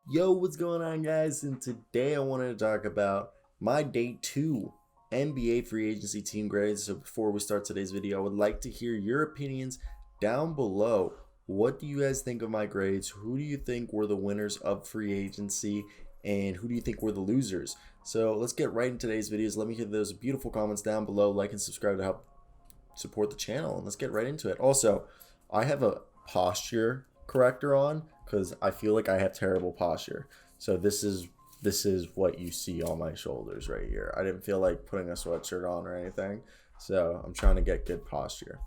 Yo, what's going on, guys? And today I wanted to talk about my day two NBA free agency team grades. So before we start today's video, I would like to hear your opinions down below. What do you guys think of my grades? Who do you think were the winners of free agency? And who do you think were the losers? So let's get right into today's videos. Let me hear those beautiful comments down below. Like and subscribe to help support the channel. And let's get right into it. Also, I have a posture corrector on because I feel like I have terrible posture. So this is what you see on my shoulders right here. I didn't feel like putting a sweatshirt on or anything. So I'm trying to get good posture.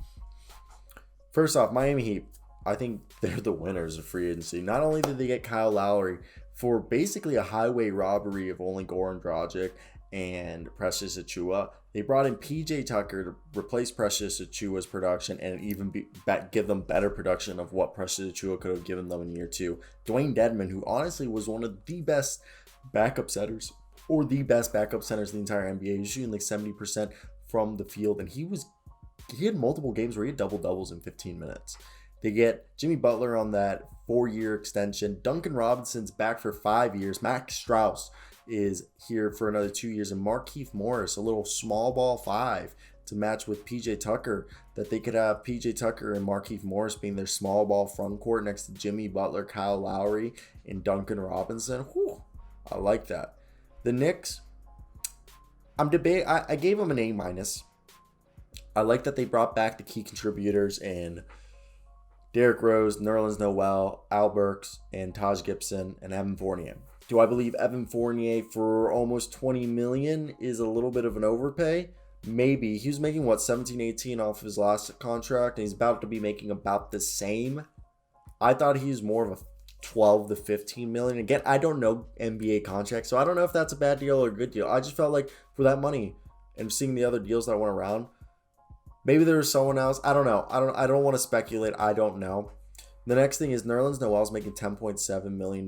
First off, Miami Heat, I think they're the winners of free agency. Not only did they get Kyle Lowry for basically a highway robbery of only Goran Dragic and Precious Achiuwa, they brought in PJ Tucker to replace Precious Achiuwa's production and even give them better production of what Precious Achiuwa could have given them in year two. Dwayne Dedmon, who honestly was one of the best backup centers or the best backup centers in the entire NBA, he was shooting like 70% from the field, and he had multiple games where he had double doubles in 15 minutes. They get Jimmy Butler on that 4-year extension. Duncan Robinson's back for 5 years. Max Strus is here for another 2 years. And Markieff Morris, a little small ball 5 to match with PJ Tucker. That they could have PJ Tucker and Markieff Morris being their small ball front court next to Jimmy Butler, Kyle Lowry, and Duncan Robinson. Whew, I like that. The Knicks, I gave them an A minus. I like that they brought back the key contributors in Derrick Rose, Nerlens Noel, Al Burks, and Taj Gibson, and Evan Fournier. Do I believe Evan Fournier for almost $20 million is a little bit of an overpay? Maybe. He was making, 17, 18 off his last contract, and he's about to be making about the same. I thought he was more of a 12 to 15 million. Again, I don't know NBA contracts, so I don't know if that's a bad deal or a good deal. I just felt like for that money and seeing the other deals that went around, maybe there was someone else. I don't know. I don't want to speculate. I don't know. The next thing is Nerlens Noel's making $10.7 million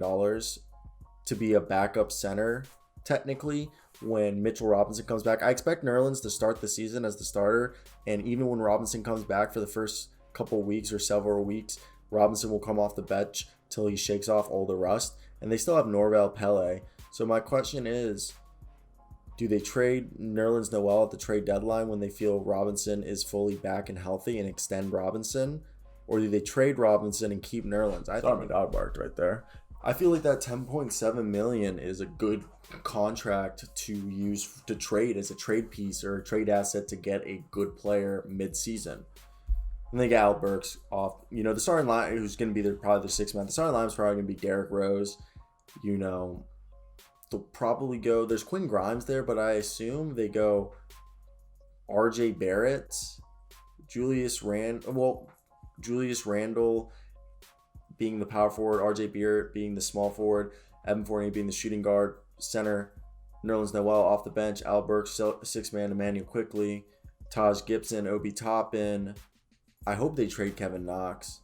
to be a backup center, technically, when Mitchell Robinson comes back. I expect Nerlens to start the season as the starter, and even when Robinson comes back for the first couple weeks or several weeks, Robinson will come off the bench till he shakes off all the rust, and they still have Norvel Pele. So my question is, do they trade Nerlens Noel at the trade deadline when they feel Robinson is fully back and healthy and extend Robinson? Or do they trade Robinson and keep Nerlens? I thought my dog barked right there. I feel like that $10.7 million is a good contract to use to trade as a trade piece or a trade asset to get a good player mid-season. And they got Al Burks off. The starting line, who's going to be probably the 6th man. The starting line is probably going to be Derrick Rose. They'll probably go, there's Quinn Grimes there, but I assume they go RJ Barrett, Julius Randle being the power forward, RJ Barrett being the small forward, Evan Fournier being the shooting guard, center, Nerlens Noel off the bench, Al Burks, 6-man, Emmanuel Quickly, Taj Gibson, Obi Toppin. I hope they trade Kevin Knox.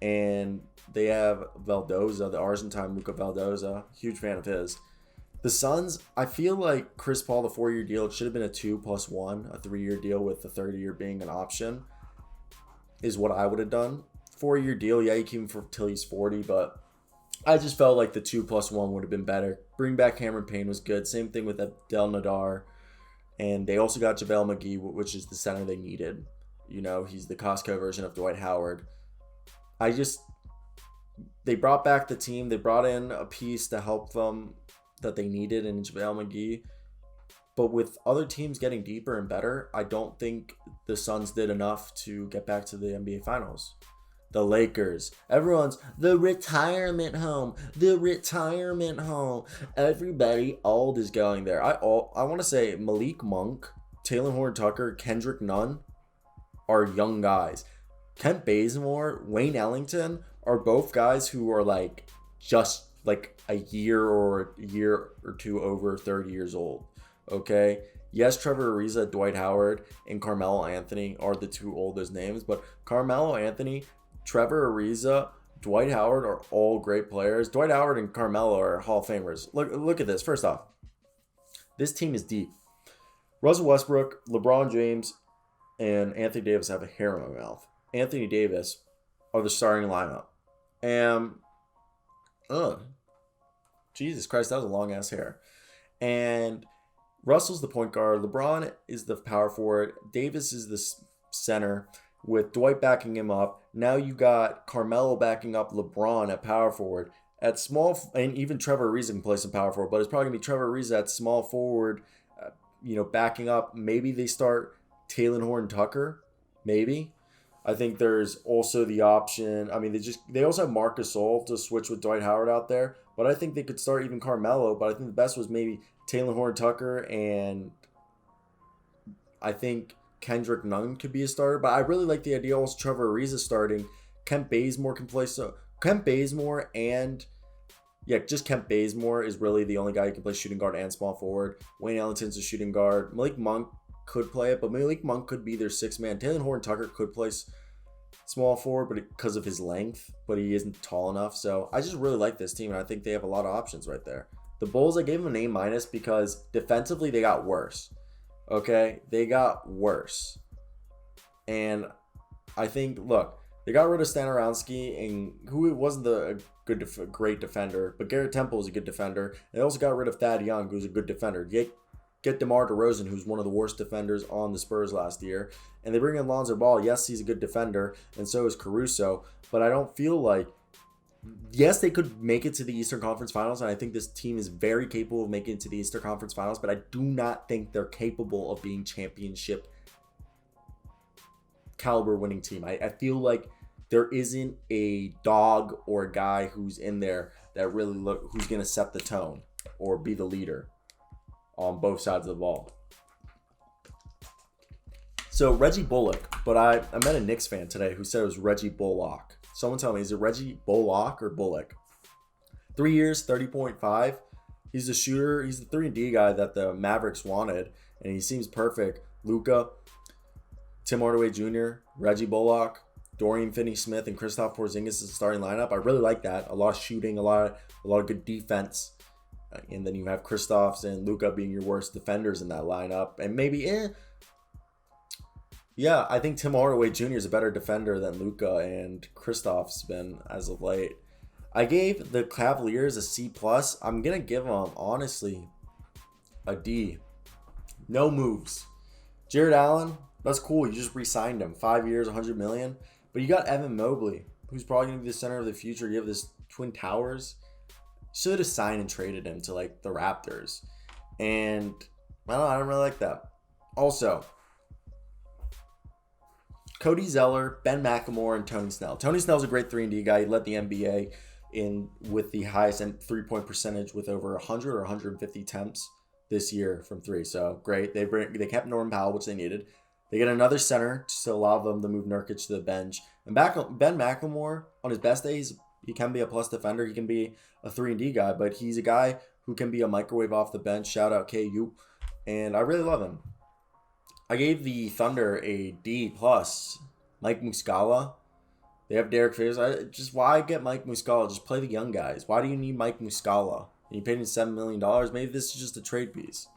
And they have Valdoza, the Argentine Luca Valdoza. Huge fan of his. The Suns, I feel like Chris Paul, the 4-year deal, it should have been a 2+1, a 3-year deal with the third year being an option, is what I would have done. 4-year deal, yeah, you keep him for till he's 40, but I just felt like the 2+1 would have been better. Bring back Cameron Payne was good. Same thing with Abdel Nader. And they also got JaVale McGee, which is the center they needed. He's the Costco version of Dwight Howard. They brought back the team. They brought in a piece to help them that they needed in JaVale McGee. But with other teams getting deeper and better, I don't think the Suns did enough to get back to the NBA Finals. The Lakers. Everyone's the retirement home. The retirement home. Everybody old is going there. I want to say Malik Monk, Taylor Horton-Tucker, Kendrick Nunn are young guys. Kent Bazemore, Wayne Ellington are both guys who are just a year or two over 30 years old. Okay? Yes, Trevor Ariza, Dwight Howard, and Carmelo Anthony are the two oldest names, but Carmelo Anthony, Trevor Ariza, Dwight Howard are all great players. Dwight Howard and Carmelo are Hall of Famers. Look at this. First off, this team is deep. Russell Westbrook, LeBron James, and Anthony Davis have a hair in my mouth. Anthony Davis are the starting lineup. And Jesus Christ, that was a long ass hair. And Russell's the point guard. LeBron is the power forward. Davis is the center with Dwight backing him up. Now you got Carmelo backing up LeBron at power forward. At small, and even Trevor Ariza can play some power forward, but it's probably going to be Trevor Ariza at small forward, backing up. Maybe they start Talen Horton-Tucker. Maybe. I think there's also the option. I mean, they also have Marc Gasol to switch with Dwight Howard out there, but I think they could start even Carmelo. But I think the best was maybe Talen Horton-Tucker, and I think Kendrick Nunn could be a starter. But I really like the idea also Trevor Ariza starting. Kent Bazemore can play. So Kent Bazemore just Kent Bazemore is really the only guy who can play shooting guard and small forward. Wayne Ellington's a shooting guard. Malik Monk could play it, but Malik Monk could be their sixth man. Talen Horton-Tucker could play small forward, but because of his length, but he isn't tall enough. So I just really like this team, and I think they have a lot of options right there. The Bulls, I gave them an A- because defensively they got worse. Okay, they got worse, and I think they got rid of Stanarowski, and who wasn't great defender, but Garrett Temple was a good defender. They also got rid of Thad Young, who's a good defender. Get DeMar DeRozan, who's one of the worst defenders on the Spurs last year. And they bring in Lonzo Ball. Yes, he's a good defender, and so is Caruso. But I don't feel like... Yes, they could make it to the Eastern Conference Finals, and I think this team is very capable of making it to the Eastern Conference Finals, but I do not think they're capable of being championship caliber winning team. I feel like there isn't a dog or a guy who's in there that really who's going to set the tone or be the leader on both sides of the ball. So Reggie Bullock, but I met a Knicks fan today who said it was Reggie Bullock. Someone tell me, is it Reggie Bullock or Bullock? 3 years, 30.5. He's a shooter. He's the 3-and-D guy that the Mavericks wanted, and he seems perfect. Luka, Tim Hardaway Jr., Reggie Bullock, Dorian Finney-Smith, and Kristaps Porzingis is the starting lineup. I really like that. A lot of shooting, a lot of good defense. And then you have Kristaps and Luka being your worst defenders in that lineup. And maybe, I think Tim Hardaway Jr. is a better defender than Luka and Kristaps been as of late. I gave the Cavaliers a C+. I'm going to give them, honestly, a D. No moves. Jared Allen, that's cool. You just re-signed him. 5 years, $100 million. But you got Evan Mobley, who's probably going to be the center of the future. You have this Twin Towers. Should have signed and traded him to the Raptors. And I don't really like that. Also, Cody Zeller, Ben McLemore, and Tony Snell. Tony Snell's a great 3-and-D guy. He led the NBA in with the highest three-point percentage with over 100 or 150 attempts this year from three. So great. They kept Norman Powell, which they needed. They get another center to allow them to move Nurkic to the bench. And Ben McLemore, on his best days, he can be a plus defender. He can be a 3-and-D guy, but he's a guy who can be a microwave off the bench. Shout out KU. And I really love him. I gave the Thunder a D+. Mike Muscala. They have Derek Favors. Why get Mike Muscala? Just play the young guys. Why do you need Mike Muscala? And you paid him $7 million. Maybe this is just a trade piece.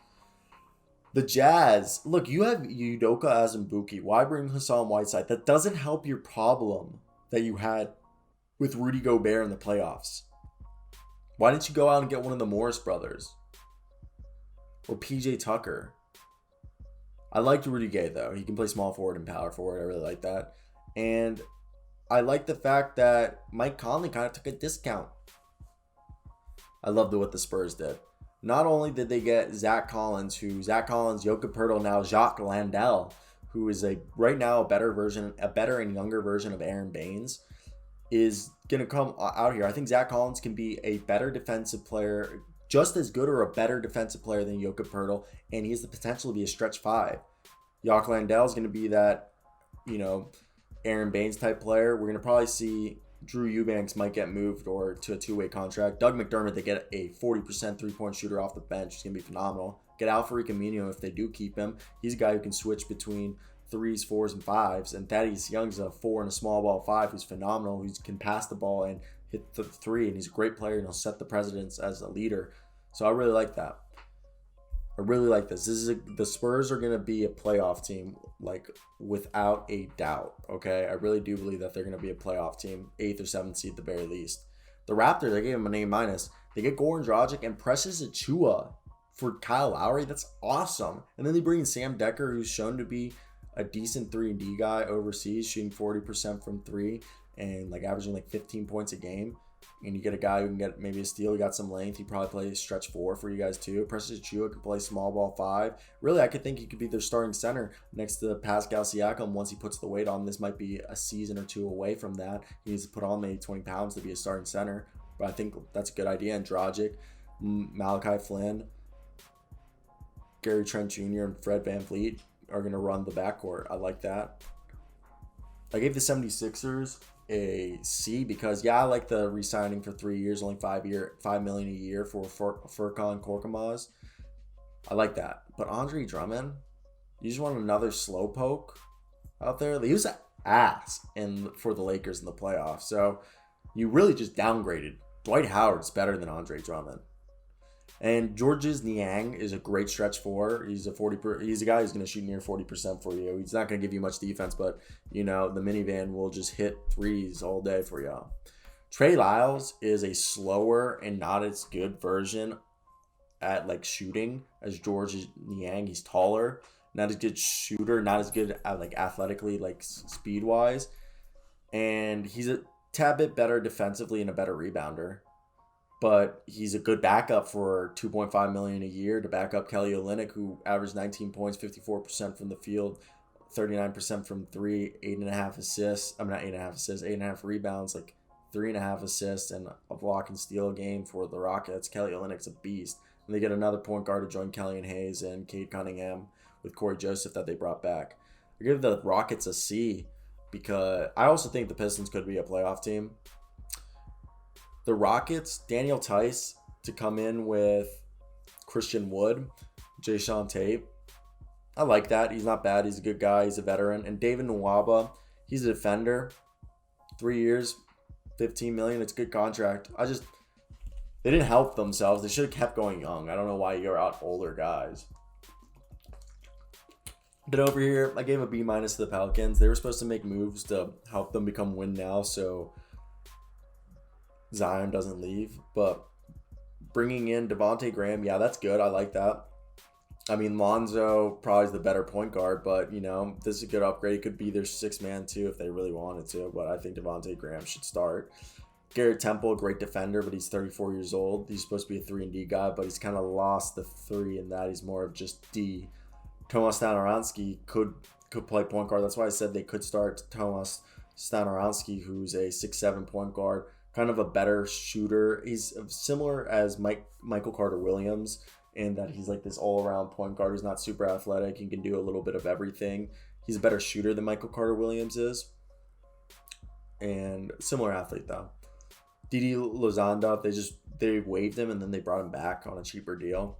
The Jazz. Look, you have Udoka Azubuike. Why bring Hassan Whiteside? That doesn't help your problem that you had with Rudy Gobert in the playoffs. Why didn't you go out and get one of the Morris brothers? Or PJ Tucker? I liked Rudy Gay, though. He can play small forward and power forward. I really like that. And I like the fact that Mike Conley kind of took a discount. I loved what the Spurs did. Not only did they get Zach Collins, Jokic Poeltl, now Jacques Landale, who is right now a better and younger version of Aaron Baines, is going to come out here. I think Zach Collins can be a better defensive player, just as good or a better defensive player than Jokic Poeltl, and he has the potential to be a stretch 5. Jacques Landale is going to be that, Aaron Baines type player. We're going to probably see Drew Eubanks might get moved or to a 2-way contract. Doug McDermott, they get a 40% three-point shooter off the bench. It's going to be phenomenal. Get Alfred Camino if they do keep him. He's a guy who can switch between 3s, 4s, and 5s. And Thaddeus Young's a 4 and a small ball 5 who's phenomenal, who can pass the ball and hit the 3, and he's a great player, and he'll set the precedence as a leader. So I really like that. I really like this. The Spurs are going to be a playoff team, without a doubt, okay? I really do believe that they're going to be a playoff team, 8th or 7th seed at the very least. The Raptors, I gave them an A-. They get Goran Dragic and Precious Achua for Kyle Lowry. That's awesome. And then they bring in Sam Decker, who's shown to be a decent 3-and-D guy overseas, shooting 40% from 3 and like averaging like 15 points a game. And you get a guy who can get maybe a steal. He got some length. He probably plays stretch 4 for you guys too. Precious Achua can play small ball 5. Really, I could think he could be their starting center next to Pascal Siakam once he puts the weight on. This might be a season or 2 away from that. He needs to put on maybe 20 pounds to be a starting center. But I think that's a good idea. And Dragic, Malachi Flynn, Gary Trent Jr., and Fred VanVleet are going to run the backcourt. I like that. I gave the 76ers a C because, I like the re-signing for 3 years, only $5 million a year for Furkan Korkmaz. I like that. But Andre Drummond, you just want another slowpoke out there? He was an ass for the Lakers in the playoffs. So you really just downgraded. Dwight Howard's better than Andre Drummond. And Georges Niang is a great stretch 4. He's a guy who's going to shoot near 40% for you. He's not going to give you much defense, but the minivan will just hit threes all day for you. Trey Lyles is a slower and not as good version at like shooting as Georges Niang. He's taller, not as good shooter, not as good at like athletically, like speed wise, and he's a tad bit better defensively and a better rebounder. But he's a good backup for $2.5 million a year to back up Kelly Olynyk, who averaged 19 points, 54% from the field, 39% from 3, 8.5 assists. I'm not 8.5 assists, 8.5 rebounds, like 3.5 assists, and a block and steal game for the Rockets. Kelly Olynyk's a beast. And they get another point guard to join Kellyan Hayes and Cade Cunningham with Corey Joseph that they brought back. I give the Rockets a C because I also think the Pistons could be a playoff team. The Rockets, Daniel Tice to come in with Christian Wood, Jayshawn Tate. I like that. He's not bad. He's a good guy. He's a veteran. And David Nwaba, he's a defender. 3 years, $15 million. It's a good contract. They didn't help themselves. They should have kept going young. I don't know why you're out older guys. Then over here, I gave a B- to the Pelicans. They were supposed to make moves to help them become win now, so Zion doesn't leave. But bringing in Devontae Graham, that's good. I like that. I mean, Lonzo probably is the better point guard, but, this is a good upgrade. He could be their sixth man, too, if they really wanted to. But I think Devontae Graham should start. Garrett Temple, great defender, but he's 34 years old. He's supposed to be a 3-and-D guy, but he's kind of lost the 3 in that. He's more of just D. Tomas Stanoransky could play point guard. That's why I said they could start Tomas Stanoransky, who's a 6'7" point guard. Kind of a better shooter. He's similar as Michael Carter-Williams in that he's like this all-around point guard who's not super athletic. He can do a little bit of everything. He's a better shooter than Michael Carter-Williams is. And similar athlete, though. Didi Lozanda, they waived him and then they brought him back on a cheaper deal.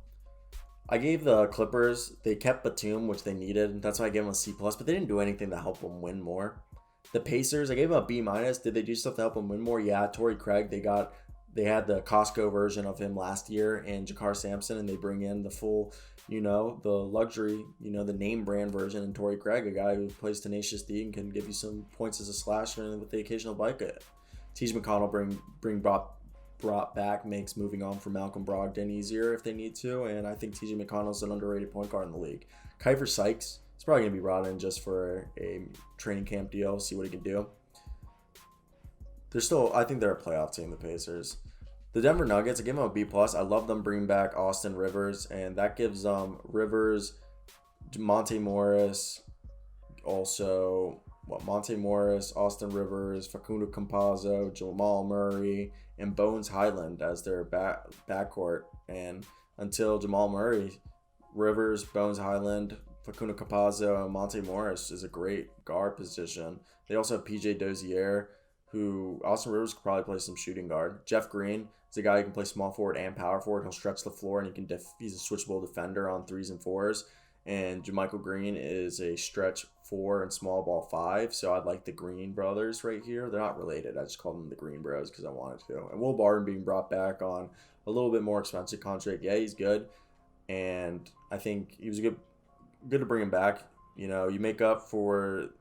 I gave the Clippers, they kept Batum, which they needed. That's why I gave them a C+, but they didn't do anything to help them win more. The Pacers, I gave them a B-. Did they do stuff to help them win more? Yeah, Torrey Craig, they had the Costco version of him last year and Jakar Sampson, and they bring in the full, the luxury, the name brand version, and Torrey Craig, a guy who plays tenacious D and can give you some points as a slasher and with the occasional bucket. T.J. McConnell brought back makes moving on from Malcolm Brogdon easier if they need to, and I think T.J. McConnell's an underrated point guard in the league. Kiefer Sykes is probably going to be brought in just for a training camp deal, see what he can do. I think they're a playoff team, the Pacers. The Denver Nuggets, I give them a B+. I love them bringing back Austin Rivers, and that gives Rivers, Monte Morris, also Monte Morris, Austin Rivers, Facundo Campazzo, Jamal Murray, and Bones Highland as their backcourt. And until Jamal Murray, Rivers, Bones Highland, Facundo Campazzo, and Monte Morris is a great guard position. They also have PJ Dozier, who Austin Rivers could probably play some shooting guard. Jeff Green is a guy who can play small forward and power forward. He'll stretch the floor, and he's a switchable defender on 3s and 4s. And JaMychal Green is a stretch 4 and small ball 5. So I'd like the Green brothers right here. They're not related. I just called them the Green Bros because I wanted to. And Will Barton being brought back on a little bit more expensive contract. Yeah, he's good. And I think he was good to bring him back. You make up for...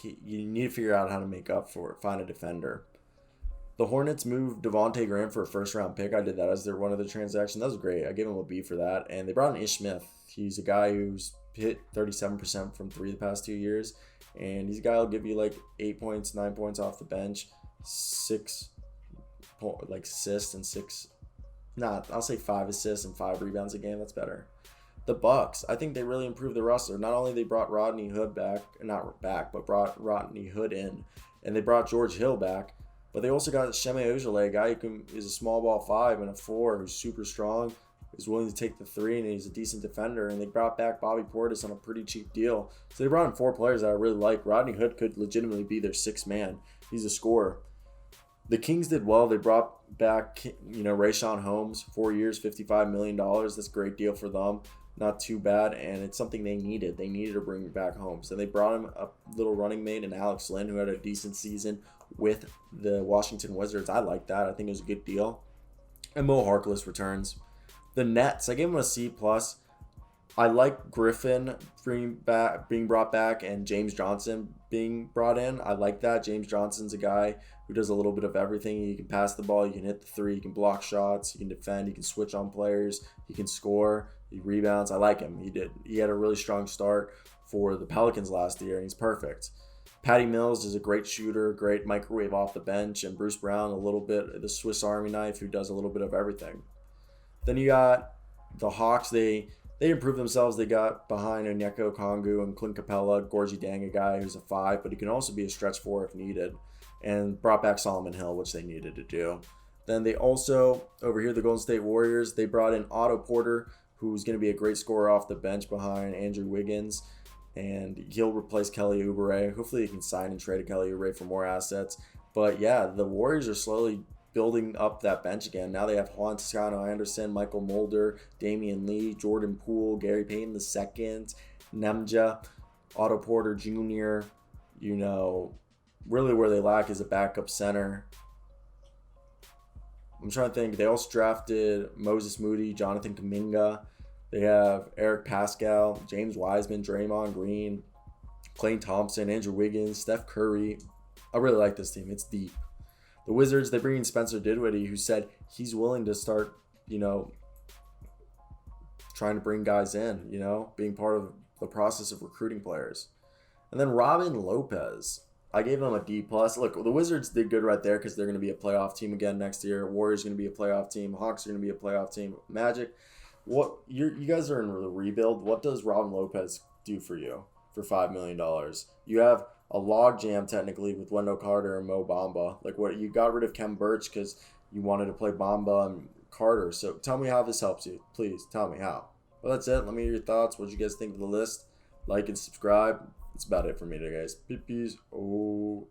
You need to figure out how to make up for it. Find a defender. The Hornets moved Devontae Graham for a first-round pick. I did that as one of the transactions. That was great. I gave him a B for that. And they brought in Ish Smith. He's a guy who's hit 37% from three the past 2 years. And he's a guy who'll give you like 8 points, 9 points off the bench, 6 assists and 6. I'll say 5 assists and 5 rebounds a game. That's better. The Bucks, I think they really improved the roster. Not only they brought Rodney Hood brought Rodney Hood in, and they brought George Hill back, but they also got Sheme Ojale, a guy who is a small ball 5 and a 4, who's super strong, is willing to take the 3, and he's a decent defender. And they brought back Bobby Portis on a pretty cheap deal. So they brought in 4 players that I really like. Rodney Hood could legitimately be their 6th man. He's a scorer. The Kings did well. They brought back, Rayshawn Holmes, 4 years, $55 million. That's a great deal for them. Not too bad, and it's something they needed. They needed to bring back Holmes. And they brought him a little running mate in Alex Lynn, who had a decent season with the Washington Wizards. I like that. I think it was a good deal. And Mo Harkless returns. The Nets, I gave them a C+. I like Griffin being brought back and James Johnson being brought in. I like that. James Johnson's a guy who does a little bit of everything. He can pass the ball, you can hit the 3, you can block shots, you can defend, you can switch on players, he can score, he rebounds. I like him. He had a really strong start for the Pelicans last year, and he's perfect. Patty Mills is a great shooter, great microwave off the bench, and Bruce Brown, a little bit of the Swiss Army knife who does a little bit of everything. Then you got the Hawks. They improved themselves. They got behind Onyeka Okongwu and Clint Capella, Gorgie Dang, a guy who's a 5, but he can also be a stretch 4 if needed, and brought back Solomon Hill, which they needed to do. Then they also, over here, the Golden State Warriors, they brought in Otto Porter, who's going to be a great scorer off the bench behind Andrew Wiggins, and he'll replace Kelly Oubre. Hopefully he can sign and trade Kelly Oubre for more assets. But yeah, the Warriors are slowly building up that bench again. Now they have Juan Toscano Anderson, Michael Mulder, Damian Lee, Jordan Poole, Gary Payton II, Nemja, Otto Porter Jr. Really where they lack is a backup center. I'm trying to think. They also drafted Moses Moody, Jonathan Kuminga. They have Eric Pascal, James Wiseman, Draymond Green, Klay Thompson, Andrew Wiggins, Steph Curry. I really like this team. It's deep. The Wizards, they bring in Spencer Dinwiddie, who said he's willing to start, trying to bring guys in, being part of the process of recruiting players. And then Robin Lopez. I gave them a D+. Look, the Wizards did good right there because they're going to be a playoff team again next year. Warriors are going to be a playoff team. Hawks are going to be a playoff team. Magic, you guys are in the rebuild. What does Robin Lopez do for you for $5 million? You have a log jam technically with Wendell Carter and Mo Bamba. You got rid of Kem Birch because you wanted to play Bamba and Carter. So tell me how this helps you. Please tell me how. Well, that's it. Let me hear your thoughts. What did you guys think of the list? Like and subscribe. That's about it for me today, guys. Peace. Oh.